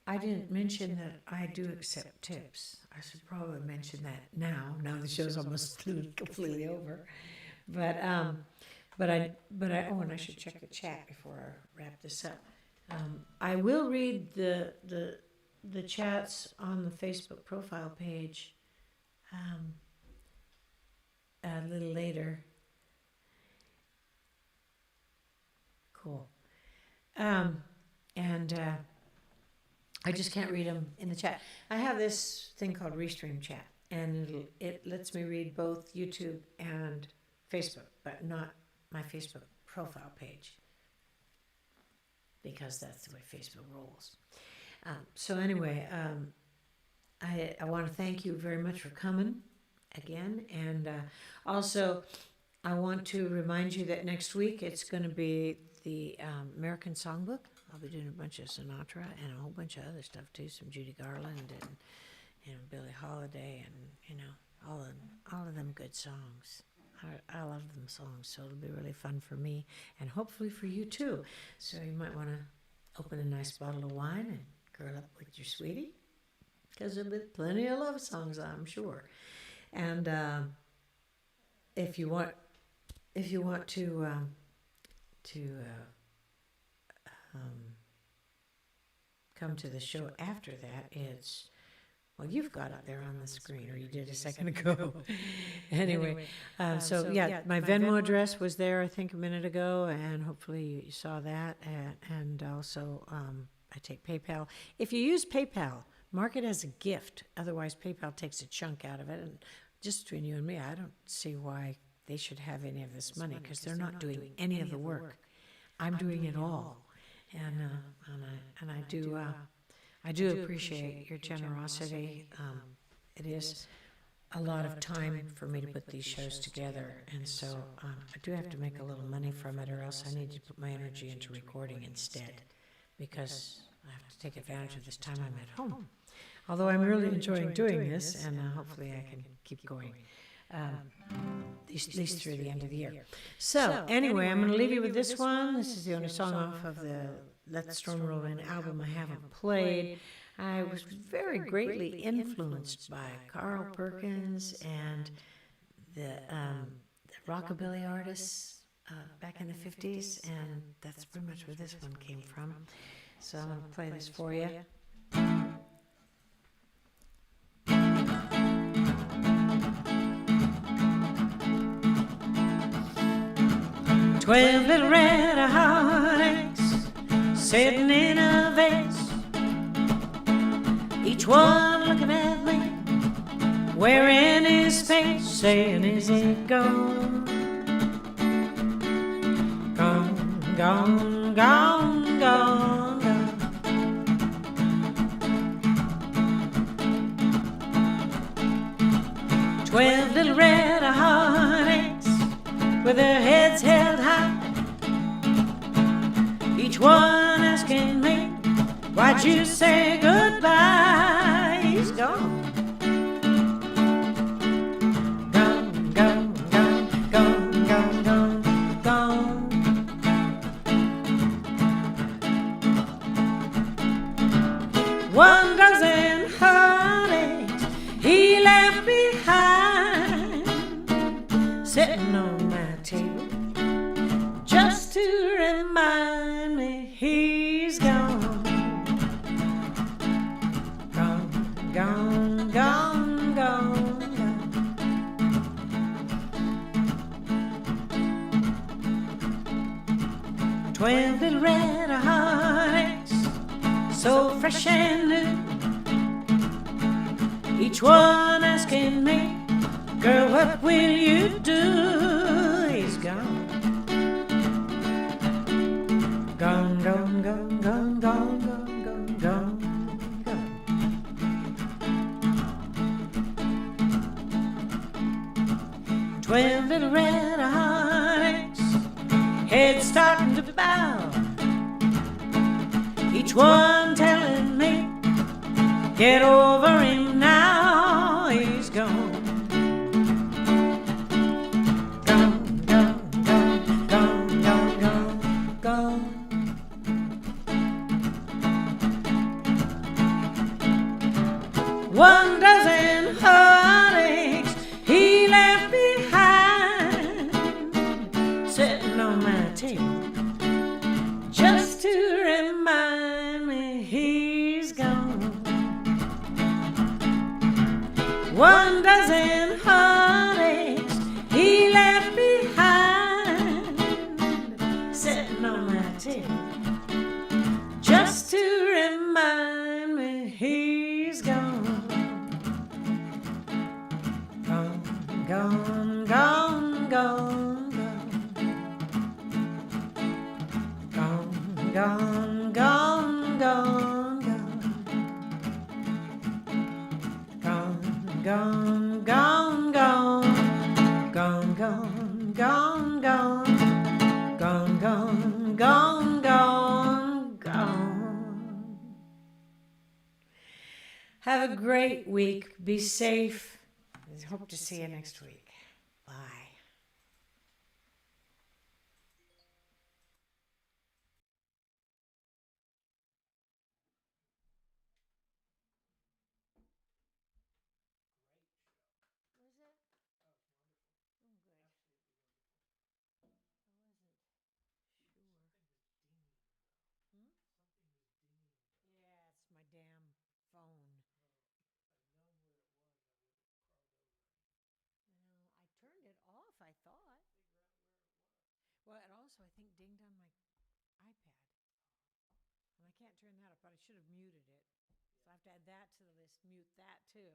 [SPEAKER 2] I didn't mention that I do accept tips. I should probably mention that now the show's almost completely over. But I oh, and I should check the chat before I wrap this up. I will read the chats on the Facebook profile page a little later. Cool. I just can't read them in the chat. I have this thing called Restream Chat, and it lets me read both YouTube and Facebook, but not my Facebook profile page, because that's the way Facebook rolls. So anyway, I want to thank you very much for coming again, and also I want to remind you that next week it's going to be the American Songbook. I'll be doing a bunch of Sinatra and a whole bunch of other stuff too, some Judy Garland and Billie Holiday, and all of them good songs. I love them songs, so it'll be really fun for me and hopefully for you too. So you might want to open a nice bottle of wine and curl up with your sweetie, because there'll be plenty of love songs, I'm sure. And if you want to come to the show after that, it's Well, you've got it there on the screen, or you did a second ago. Anyway, so yeah, my Venmo address was there, I think, a minute ago, and hopefully you saw that. And also, I take PayPal. If you use PayPal, mark it as a gift. Otherwise, PayPal takes a chunk out of it. And just between you and me, I don't see why they should have any of this money, because they're not doing any of the work. I'm doing it all, and I do appreciate your generosity. It is a lot of time for me to put these shows together, and so I do have to make a little money from it, or else I need to put my energy into recording instead, because I have to take advantage of this time I'm at home. Although I'm really enjoying doing this, and hopefully I can keep going. At least through the end of the year. So anyway, I'm going to leave you with this one. This is the only song off of the Let the Storm Roll In album I haven't played. I was very greatly influenced by Carl Perkins and the rockabilly artists back in the 50s, and that's pretty much where this one came from. So I'm going to play this for you. 12 little red heartaches sitting in a vase, each one looking at me, wearing his face, saying, is it gone? Gone, gone, gone, gone, gone. Twelve little red heartaches with their heads held high, each one asking me, why'd you say goodbye? He's gone. Gone, gone, gone, gone, gone, gone, gone. One dozen heartaches he left behind, sitting on my table, just to remind me he's gone. Gone, gone, gone, gone, gone. 12 little red heartaches, so fresh and new, each one asking me, girl, what will you do? He's gone. Gone, gone, gone, gone, gone, gone, gone, gone, gone. Twelve little red heartaches, heads starting to bow, each one telling me, get over him now. He's gone. Gone, gone, gone, gone, gone, gone, gone. One dozen heartaches he left behind, sitting on my table, just to remind me he's gone. One dozen heartaches he left behind, sitting on my table, just to remind me he's gone. Gone, gone, gone, gone, gone. Gone, gone, gone, gone, gone. Gone, gone, gone, gone, gone, gone, gone, gone, gone, gone, gone, gone. Have a great week. Be safe. Hope to see you next week. Bye. Yeah, it's my damn phone.
[SPEAKER 1] also, I think, dinged on my iPad. And I can't turn that up, but I should have muted it. So I have to add that to the list, mute that too.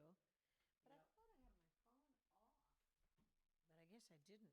[SPEAKER 1] But I
[SPEAKER 2] Yep.
[SPEAKER 1] thought I had my phone off. But I guess I didn't.